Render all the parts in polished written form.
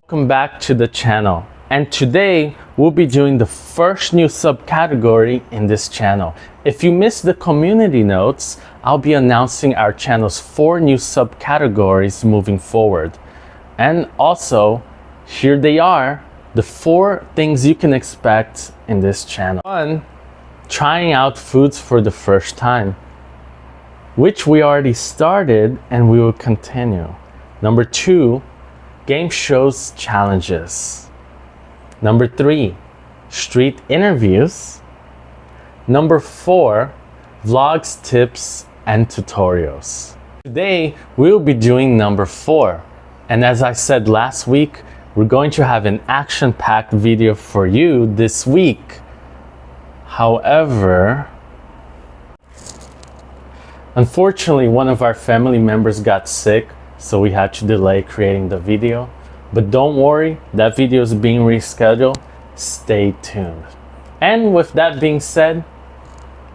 Welcome back to the channel, and today we'll be doing the first new subcategory in this channel. If you missed the community notes, I'll be announcing our channel's 4 new subcategories moving forward. And also, here they are, the 4 things you can expect in this channel. 1. Trying out foods for the first time, which we already started and we will continue. Number 2, game shows challenges. Number 3, street interviews. Number 4, vlogs, tips, and tutorials. Today, we'll be doing number 4. And as I said last week, we're going to have an action-packed video for you this week. However, unfortunately, one of our family members got sick, so we had to delay creating the video. But don't worry, that video is being rescheduled. Stay tuned. And with that being said,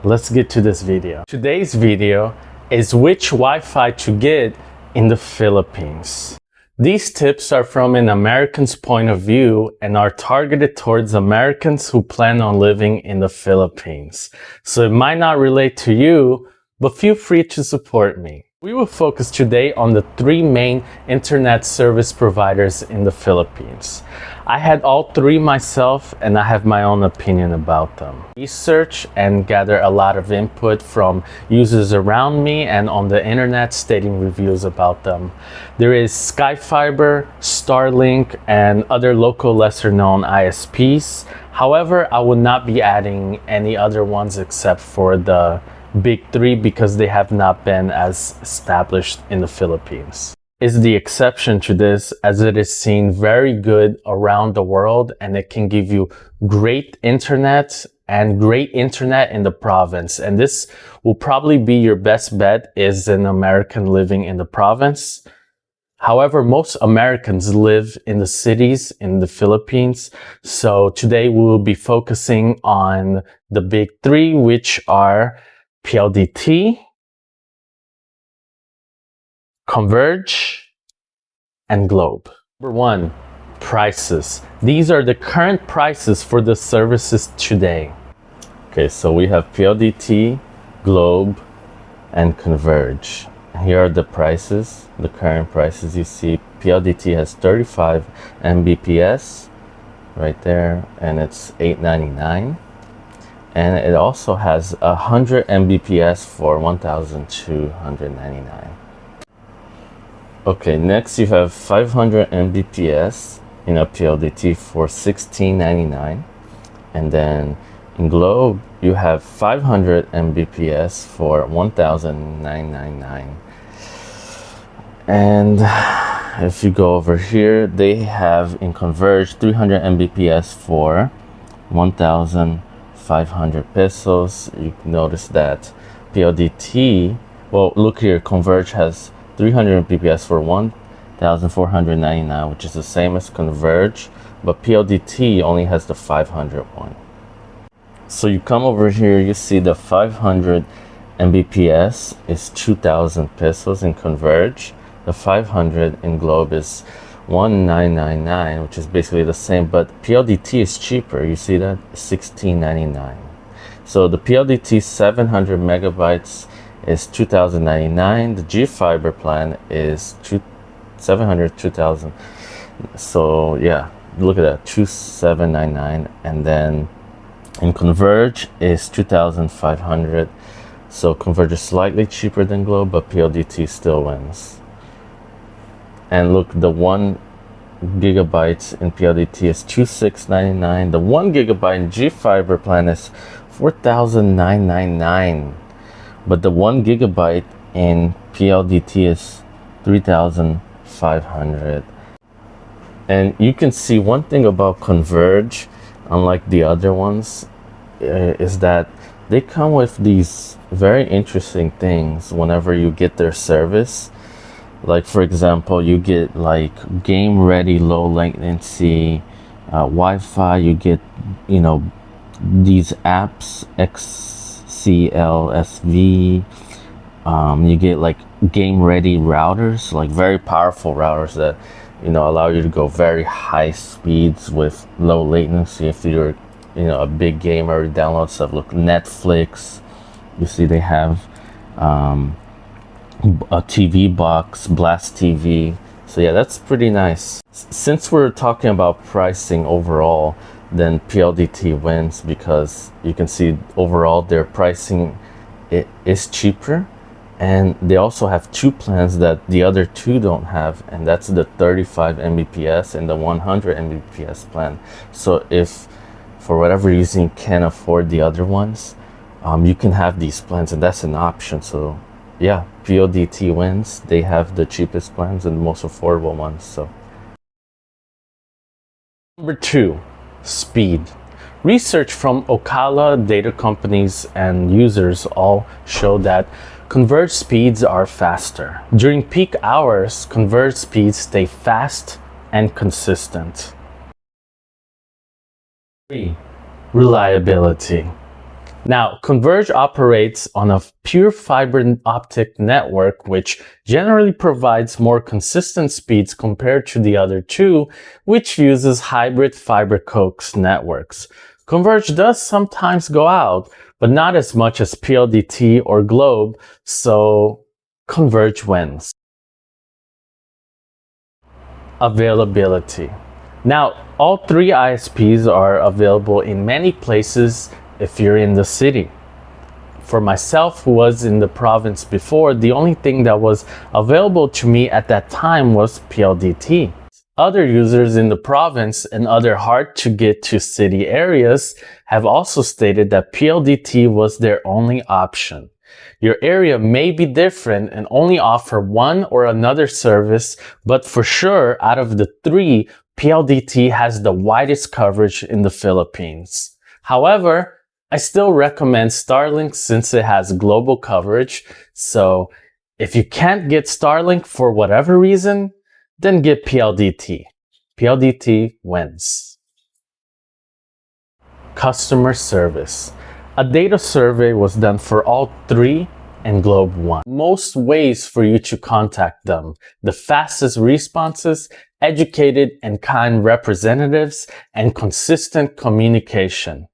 let's get to this video. Today's video is which Wi-Fi to get in the Philippines. These tips are from an American's point of view and are targeted towards Americans who plan on living in the Philippines. So it might not relate to you, but feel free to support me. We will focus today on the 3 main internet service providers in the Philippines. I had all 3 myself and I have my own opinion about them. Research and gather a lot of input from users around me and on the internet stating reviews about them. There is Skyfiber, Starlink, and other local lesser known ISPs. However, I will not be adding any other ones except for the big 3 because they have not been as established in the Philippines. Is the exception to this, as it is seen very good around the world and it can give you great internet and great internet in the province. And this will probably be your best bet as an American living in the province. However, most Americans live in the cities in the Philippines. So today we will be focusing on the big 3, which are PLDT, Converge, and Globe. Number 1, prices. These are the current prices for the services today. Okay, so we have PLDT, Globe, and Converge. Here are the prices, the current prices. You see PLDT has 35 Mbps right there, and it's $8.99. And it also has 100 Mbps for $1,299. Okay, next you have 500 Mbps in a PLDT for $16.99. And then in Globe, you have 500 Mbps for $1,999. And if you go over here, they have in Converge 300 Mbps for 1,500 pesos. You notice that PLDT, well, look here, Converge has 300 Mbps for 1,499, which is the same as Converge, but PLDT only has the 500 one. So you come over here, you see the 500 Mbps is 2,000 pesos in Converge. The 500 in Globe is 1,999, which is basically the same, but PLDT is cheaper. You see that? $16.99. So the PLDT 700 megabytes is $2,099. The G Fiber plan is 700, 2,000. So yeah, look at that, $2,799. And then in Converge is 2,500. So Converge is slightly cheaper than Globe, but PLDT still wins. And look, the 1 gigabyte in PLDT is $2,699. The 1 gigabyte in G Fiber plan is $4,999. But the 1 gigabyte in PLDT is $3,500. And you can see one thing about Converge, unlike the other ones, is that they come with these very interesting things whenever you get their service. Like, for example, you get like game ready low latency Wi-Fi. You get, these apps, XCLSV. You get like game ready routers, like very powerful routers that allow you to go very high speeds with low latency. If you're, a big gamer, download stuff, look, Netflix. You see they have a TV box, Blast TV. So yeah, that's pretty nice. Since we're talking about pricing overall, then PLDT wins, because you can see overall their pricing is cheaper, and they also have two plans that the other two don't have, and that's the 35 Mbps and the 100 Mbps plan. So if for whatever reason you can't afford the other ones, you can have these plans, and that's an option. So yeah, PLDT wins. They have the cheapest plans and the most affordable ones. So number 2, speed. Research from Ocala, data companies, and users all show that converged speeds are faster. During peak hours, converged speeds stay fast and consistent. 3, reliability. Now, Converge operates on a pure fiber optic network, which generally provides more consistent speeds compared to the other two, which uses hybrid fiber coax networks. Converge does sometimes go out, but not as much as PLDT or Globe, so Converge wins. Availability. Now, all three ISPs are available in many places if you're in the city. For myself, who was in the province before, the only thing that was available to me at that time was PLDT. Other users in the province and other hard-to-get-to city areas have also stated that PLDT was their only option. Your area may be different and only offer one or another service, but for sure, out of the three, PLDT has the widest coverage in the Philippines. However, I still recommend Starlink since it has global coverage. So if you can't get Starlink for whatever reason, then get PLDT. PLDT wins. Customer service. A data survey was done for all three and Globe won. Most ways for you to contact them. The fastest responses, educated and kind representatives, and consistent communication.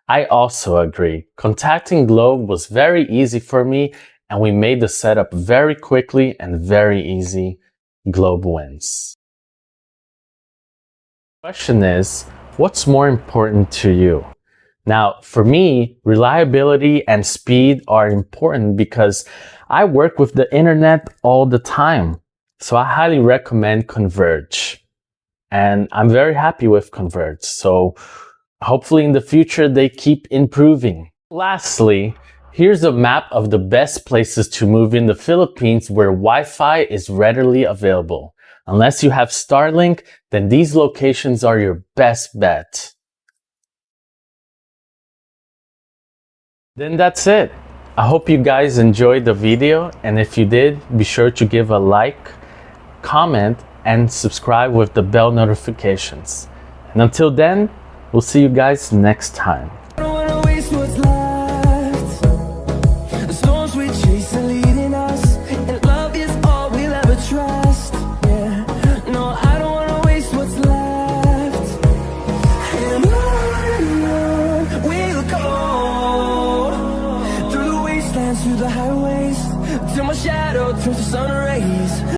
I also agree. Contacting Globe was very easy for me, and we made the setup very quickly and very easy. Globe wins. The question is, what's more important to you? Now, for me, reliability and speed are important because I work with the internet all the time. So I highly recommend Converge. And I'm very happy with Converge. So hopefully in the future, they keep improving. Lastly, here's a map of the best places to move in the Philippines where Wi-Fi is readily available. Unless you have Starlink, then these locations are your best bet. Then that's it. I hope you guys enjoyed the video, and if you did, be sure to give a like, comment, and subscribe with the bell notifications. And until then, we'll see you guys next time. Through the highways, till my shadow turns to sun rays.